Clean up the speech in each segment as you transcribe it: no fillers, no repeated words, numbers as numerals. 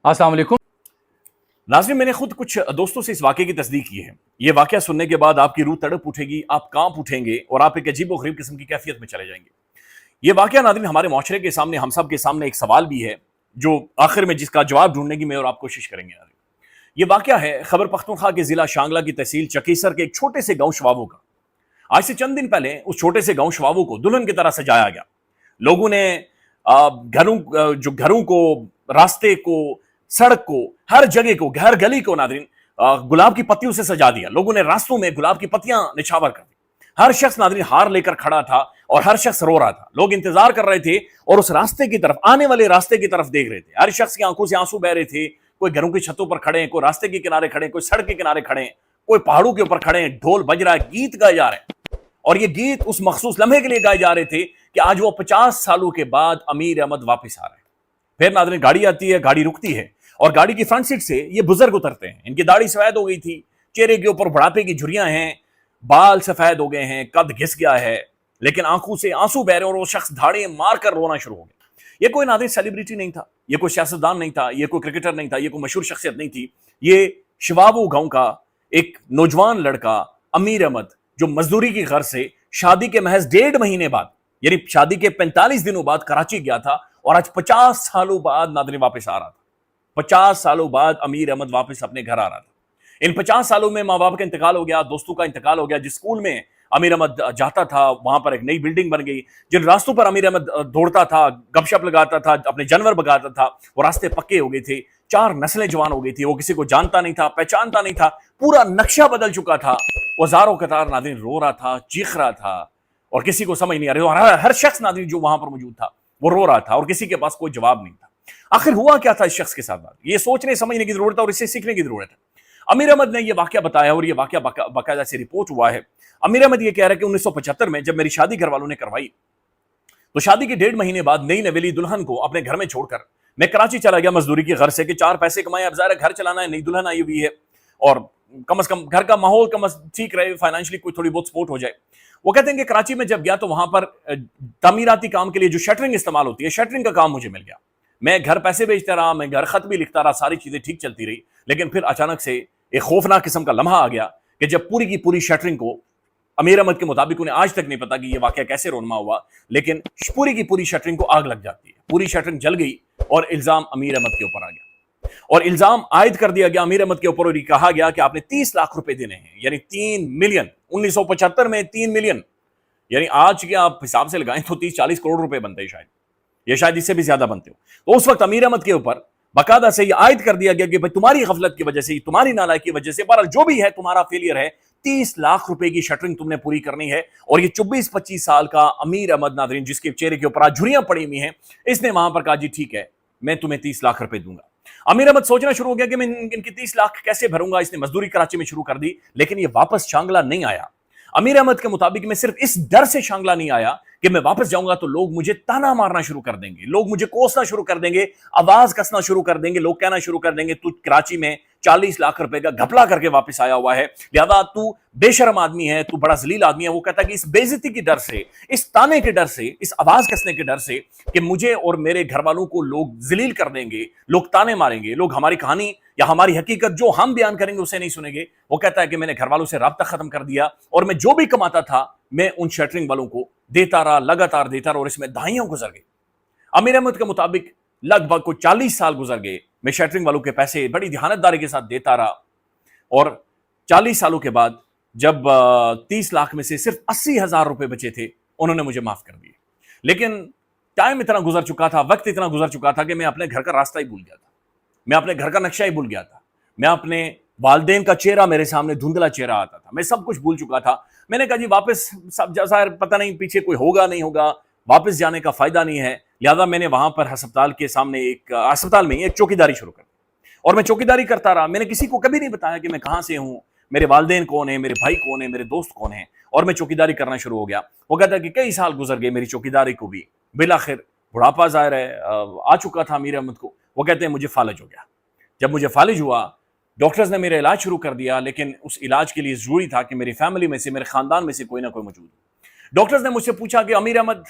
अस्सलाम वालेकुम। नाज़रीन, मैंने खुद कुछ दोस्तों से इस वाक़े की तस्दीक की है। ये वाक़या सुनने के बाद आपकी रूह तड़प उठेगी, आप कांप उठेंगे और आप एक अजीब-ओ-गरीब किस्म की कैफ़ियत में चले जाएंगे। ये वाक़या नाज़रीन हमारे मुआशरे के सामने, हम सब के सामने एक सवाल भी है, जो आखिर में जिसका जवाब ढूंढने की मैं और आप कोशिश करेंगे। ये वाक़या है खैबर पख्तूनख्वा के ज़िला शांगला की तहसील चकीसर के एक छोटे से गाँव शवाबू का। आज से चंद दिन पहले उस छोटे से गाँव शवाबू को दुल्हन की तरह सजाया गया। लोगों ने जो घरों को, रास्ते को, सड़क को, हर जगह को, घर गली को नादरीन गुलाब की पत्तियों से सजा दिया। लोगों ने रास्तों में गुलाब की पत्तियां निछावर कर दी। हर शख्स नादरीन हार लेकर खड़ा था और हर शख्स रो रहा था। लोग इंतजार कर रहे थे और उस रास्ते की तरफ, आने वाले रास्ते की तरफ देख रहे थे। हर शख्स की आंखों से आंसू बह रहे थे। कोई घरों की छतों पर खड़े हैं, कोई रास्ते के किनारे खड़े हैं, कोई सड़क के किनारे खड़े हैं, कोई पहाड़ों के ऊपर खड़े हैं। ढोल बज रहा है, गीत गाए जा रहे हैं और ये गीत उस मखसूस लम्हे के लिए गाए जा रहे थे कि आज वो 50 सालों के बाद अमीर अहमद वापस आ रहे हैं। फिर नादरीन गाड़ी आती है, गाड़ी रुकती है और गाड़ी की फ्रंट सीट से ये बुजुर्ग उतरते हैं। इनकी दाढ़ी सफेद हो गई थी, चेहरे के ऊपर बुढ़ापे की झुर्रियां हैं, बाल सफेद हो गए हैं, कद घिस गया है, लेकिन आंखों से आंसू बह रहे हैं और वो शख्स धाड़े मारकर रोना शुरू हो गया। ये कोई नादरीन सेलिब्रिटी नहीं था, ये कोई सियासतदान नहीं था, ये कोई क्रिकेटर नहीं था, ये कोई मशहूर शख्सियत नहीं थी। ये शिवाबू गांव का एक नौजवान लड़का अमीर अहमद, जो मजदूरी की गर्ज से शादी के महज 1.5 महीने बाद, यानी शादी के 45 दिनों बाद कराची गया था और आज 50 सालों बाद नादरीन वापस आ रहा था। 50 सालों बाद अमीर अहमद वापस अपने घर आ रहा था। इन 50 सालों में माँ बाप का इंतकाल हो गया, दोस्तों का इंतकाल हो गया। जिस स्कूल में अमीर अहमद जाता था वहां पर एक नई बिल्डिंग बन गई। जिन रास्तों पर अमीर अहमद दौड़ता था, गपशप लगाता था, अपने जानवर भगाता था, वो रास्ते पक्के हो गए थे। 4 नस्लें जवान हो गई थी। वो किसी को जानता नहीं था, पहचानता नहीं था, पूरा नक्शा बदल चुका था। वो हजारों कतार नादरीन रो रहा था, चीख रहा था और किसी को समझ नहीं आ रही। और हर शख्स नादरीन जो वहां पर मौजूद था वो रो रहा था और किसी के पास कोई जवाब नहीं था। आखिर हुआ क्या था इस शख्स के साथ? ये सोचने समझने की जरूरत है और इससे सीखने की जरूरत है। अमीर अहमद ने यह वाकया बताया और यह वाकया बाकायदा से रिपोर्ट हुआ है। अमीर अहमद यह कह रहा है कि 1975 में जब मेरी शादी घर वालों ने करवाई, तो शादी के 1.5 महीने बाद नई नवेली दुल्हन को अपने घर में छोड़कर मैं कराची चला गया मजदूरी की घर से कि 4 पैसे कमाए। अब ज़ाहिर घर चलाना है, नई दुल्हन आई हुई है और कम से कम घर का माहौल ठीक रहे, फाइनेंशियली कोई थोड़ी बहुत सपोर्ट हो जाए। वो कहते हैं कि कराची में जब गया तो वहां पर तामीराती काम के लिए जो शटरिंग इस्तेमाल होती है, शटरिंग का काम मुझे मिल गया। मैं घर पैसे भेजता रहा, मैं घर खत भी लिखता रहा, सारी चीजें ठीक चलती रही। लेकिन फिर अचानक से एक खौफनाक किस्म का लम्हा आ गया कि जब पूरी की पूरी शटरिंग को, अमीर अहमद के मुताबिक उन्हें आज तक नहीं पता कि यह वाकया कैसे रोनमा हुआ, लेकिन पूरी की पूरी शटरिंग को आग लग जाती है। पूरी शटरिंग जल गई और इल्जाम अमीर अहमद के ऊपर आ गया और इल्जाम आयद कर दिया गया अमीर अहमद के ऊपर और ये कहा गया कि आपने 30 लाख रुपए देने हैं, यानी 3 मिलियन। 1975 में 3 मिलियन, यानी आज के आप हिसाब से लगाएं तो 30-40 करोड़ रुपए बनते हैं शायद, या शायद इससे भी ज्यादा बनते हो। तो उस वक्त अमीर अहमद के ऊपर बाकायदा से यह आयद कर दिया गया कि भाई तुम्हारी गफलत की वजह से, तुम्हारी नालायकी की वजह से, बहरहाल जो भी है तुम्हारा फेलियर है, 30 लाख रुपए की शटरिंग तुमने पूरी करनी है। और ये 24-25 साल का अमीर अहमद नादरीन, जिसके चेहरे के ऊपर आज झुर्रियां पड़ी हुई हैं, इसने वहां पर कहा जी ठीक है, मैं तुम्हें 30 लाख रुपए दूंगा। अमीर अहमद सोचना शुरू हो गया कि मैं इनकी 30 लाख कैसे भरूंगा। इसने मजदूरी कराची में शुरू कर दी, लेकिन ये वापस शांगला नहीं आया। अमीर अहमद के मुताबिक मैं सिर्फ इस डर से शांगला नहीं आया कि मैं वापस जाऊंगा तो लोग मुझे ताना मारना शुरू कर देंगे, लोग मुझे कोसना शुरू कर देंगे, आवाज कसना शुरू कर देंगे, लोग कहना शुरू कर देंगे तू कराची में 40 लाख रुपए का घपला करके वापस आया हुआ है, लिहाजा तू बेशर्म आदमी है, तू बड़ा जलील आदमी है। वो कहता है कि इस बेइज्जती के डर से, इस ताने के डर से, इस आवाज कसने के डर से कि मुझे और मेरे घर वालों को लोग जलील कर देंगे, लोग ताने मारेंगे, लोग हमारी कहानी या हमारी हकीकत जो हम बयान करेंगे उसे नहीं सुनेंगे, वो कहता है कि मैंने घर वालों से राब्ता खत्म कर दिया और मैं जो भी कमाता था मैं उन शटरिंग वालों को देता रहा, लगातार देता रहा और इसमें दहाइयां गुजर गई। अमीर अहमद के मुताबिक लगभग को 40 साल गुजर गए, मैं शटरिंग वालों के पैसे बड़ी ध्यानतदारी के साथ देता रहा और 40 सालों के बाद जब 30 लाख में से सिर्फ 80,000 रुपए बचे थे, उन्होंने मुझे माफ कर दिए। लेकिन टाइम इतना गुजर चुका था, वक्त इतना गुजर चुका था कि मैं अपने घर का रास्ता ही भूल गया था, मैं अपने घर का नक्शा ही भूल गया था, मैं अपने वालदेन का चेहरा, मेरे सामने धुंधला चेहरा आता था, मैं सब कुछ भूल चुका था। मैंने कहा जी वापस सब जैसा पता नहीं पीछे कोई होगा नहीं होगा, वापस जाने का फायदा नहीं है। लिहाजा मैंने वहां पर अस्पताल के सामने अस्पताल में एक चौकीदारी शुरू कर दी और मैं चौकीदारी करता रहा। मैंने किसी को कभी नहीं बताया कि मैं कहां से हूं, मेरे वालदेन कौन है, मेरे भाई कौन है, मेरे दोस्त कौन है, और मैं चौकीदारी करना शुरू हो गया। वो कहता है कि कई साल गुजर गए मेरी चौकीदारी को भी, बिलाखिर बुढ़ापा ज़ाहिर है आ चुका था अमीर अहमद को। वो कहते हैं मुझे फालिज हो गया। जब मुझे फालिज हुआ, डॉक्टर्स ने मेरा इलाज शुरू कर दिया, लेकिन उस इलाज के लिए जरूरी था कि मेरी फैमिली में से, मेरे खानदान में से कोई ना कोई मौजूद। डॉक्टर्स ने मुझसे पूछा कि अमीर अहमद,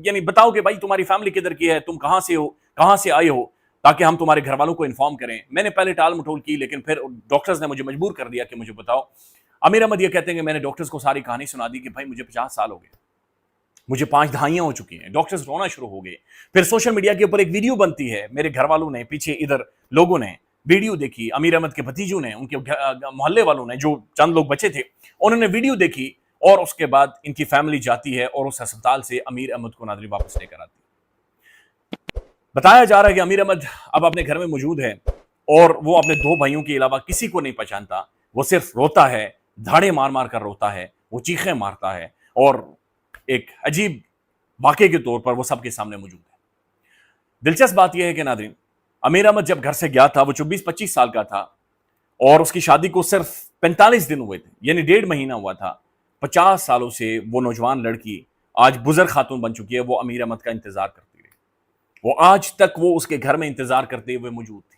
यानी बताओ कि भाई तुम्हारी फैमिली किधर की है, तुम कहां से हो, कहां से आए हो। تاکہ ہم تمہارے گھر والوں کو انفارم کریں. میں نے پہلے ٹال مٹول کی لیکن پھر ڈاکٹرز نے مجھے مجبور کر دیا کہ مجھے بتاؤ. امیر احمد یہ کہتے ہیں کہ میں نے ڈاکٹرز کو ساری کہانی سنا دی کہ بھائی مجھے 50 سال ہو گئے, مجھے 5 دہائیاں ہو چکی ہیں. ڈاکٹرز رونا شروع ہو گئے. پھر سوشل میڈیا کے اوپر ایک ویڈیو بنتی ہے, میرے گھر والوں نے, پیچھے ادھر لوگوں نے ویڈیو دیکھی, امیر احمد کے بھتیجوں نے, ان کے محلے والوں نے, جو چند لوگ بچے تھے انہوں نے ویڈیو دیکھی, اور اس کے بعد ان کی فیملی جاتی ہے اور اس ہسپتال سے امیر احمد کو ناظرین واپس لے کر آتی ہے. بتایا جا رہا ہے کہ امیر احمد اب اپنے گھر میں موجود ہے اور وہ اپنے 2 بھائیوں کے علاوہ کسی کو نہیں پہچانتا. وہ صرف روتا ہے, دھاڑے مار مار کر روتا ہے, وہ چیخیں مارتا ہے, اور ایک عجیب واقعے کے طور پر وہ سب کے سامنے موجود ہے. دلچسپ بات یہ ہے کہ ناظرین, امیر احمد جب گھر سے گیا تھا وہ 24-25 سال کا تھا, اور اس کی شادی کو صرف 45 دن ہوئے تھے, یعنی 1.5 مہینہ ہوا تھا. 50 سالوں سے وہ نوجوان لڑکی آج بزرگ خاتون بن چکی ہے, وہ امیر احمد کا انتظار کرتی رہی. وہ آج تک وہ اس کے گھر میں انتظار کرتے ہوئے موجود تھی.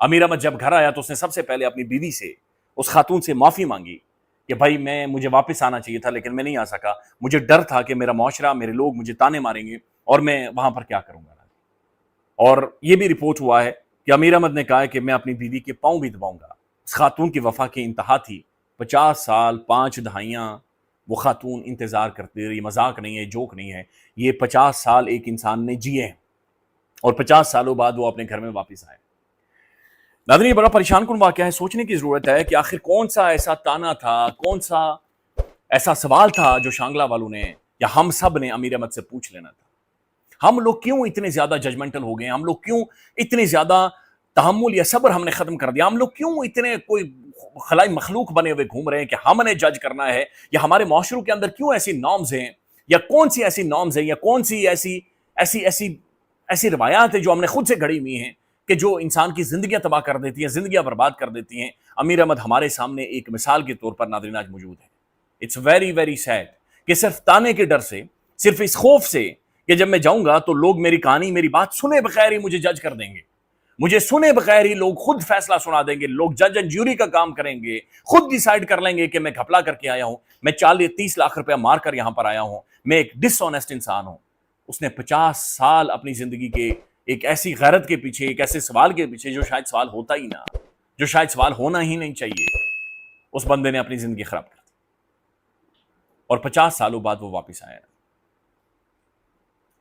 امیر احمد جب گھر آیا تو اس نے سب سے پہلے اپنی بیوی سے, اس خاتون سے معافی مانگی کہ بھائی مجھے واپس آنا چاہیے تھا لیکن میں نہیں آ سکا, مجھے ڈر تھا کہ میرا معاشرہ, میرے لوگ مجھے تانے ماریں گے اور میں وہاں پر کیا کروں گا. اور یہ بھی رپورٹ ہوا ہے کہ امیر احمد نے کہا ہے کہ میں اپنی بیوی کے پاؤں بھی دباؤں گا. اس خاتون کی وفا کی انتہا تھی. 50 سال 5 دہائیاں وہ خاتون انتظار کرتی رہی. مذاق نہیں ہے, جوک نہیں ہے, یہ 50 سال ایک انسان نے جیے ہیں, اور 50 سالوں بعد وہ اپنے گھر میں واپس آئے. ناظرین, یہ بڑا پریشان کن واقعہ ہے. سوچنے کی ضرورت ہے کہ آخر کون سا ایسا تانا تھا, کون سا ایسا سوال تھا جو شانگلہ والوں نے یا ہم سب نے امیر احمد سے پوچھ لینا تھا. ہم لوگ کیوں اتنے زیادہ ججمنٹل ہو گئے؟ ہم لوگ کیوں اتنے زیادہ تحمل یا صبر ہم نے ختم کر دیا؟ ہم لوگ کیوں اتنے کوئی خلائی مخلوق بنے ہوئے گھوم رہے ہیں کہ ہم نے جج کرنا ہے؟ یا ہمارے معاشروں کے اندر کیوں ایسی نارمز ہیں, یا کون سی ایسی نارمز ہیں, یا کون سی ایسی روایات ہیں جو ہم نے خود سے گھڑی ہوئی ہیں کہ جو انسان کی زندگیاں تباہ کر دیتی ہیں, زندگیاں برباد کر دیتی ہیں. امیر احمد ہمارے سامنے ایک مثال کے طور پر ناظرین آج موجود ہے. اٹس ویری ویری سیڈ کہ صرف تانے کے ڈر سے, صرف اس خوف سے کہ جب میں جاؤں گا تو لوگ میری کہانی, میری بات سنے بغیر ہی مجھے جج کر دیں گے, مجھے سنے بغیر ہی لوگ خود فیصلہ سنا دیں گے, لوگ جج اینڈ جیوری کا کام کریں گے, خود ڈیسائیڈ کر لیں گے کہ میں گھپلا کر کے آیا ہوں, میں 40-30 لاکھ روپیہ مار کر یہاں پر آیا ہوں, میں ایک ڈس آنیسٹ انسان ہوں. اس نے 50 سال اپنی زندگی کے ایک ایسی غیرت کے پیچھے, ایک ایسے سوال کے پیچھے جو شاید سوال ہوتا ہی نہ, جو شاید سوال ہونا ہی نہیں چاہیے, اس بندے نے اپنی زندگی خراب کر دی, اور 50 سالوں بعد وہ واپس آیا.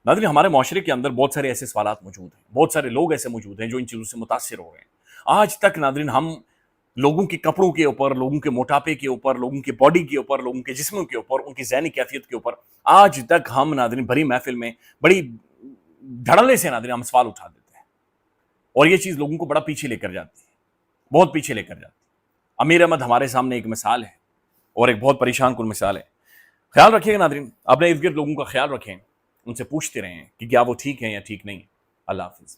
ناظرین, ہمارے معاشرے کے اندر بہت سارے ایسے سوالات موجود ہیں, بہت سارے لوگ ایسے موجود ہیں جو ان چیزوں سے متاثر ہو رہے ہیں. آج تک ناظرین ہم لوگوں کے کپڑوں کے اوپر, لوگوں کے موٹاپے کے اوپر, لوگوں کے باڈی کے اوپر, لوگوں کے جسموں کے اوپر, ان کی ذہنی کیفیت کے اوپر آج تک ہم ناظرین بڑی محفل میں بڑی دھڑلے سے ناظرین ہم سوال اٹھا دیتے ہیں, اور یہ چیز لوگوں کو بڑا پیچھے لے کر جاتی ہے, بہت پیچھے لے کر جاتی ہے. امیر احمد ہمارے سامنے ایک مثال ہے, اور ایک بہت پریشان کن مثال ہے. خیال رکھیے گا ناظرین, اپنے ارد گرد لوگوں کا خیال رکھیں, ان سے پوچھتے رہیں کہ کیا وہ ٹھیک ہیں یا ٹھیک نہیں. اللہ حافظ.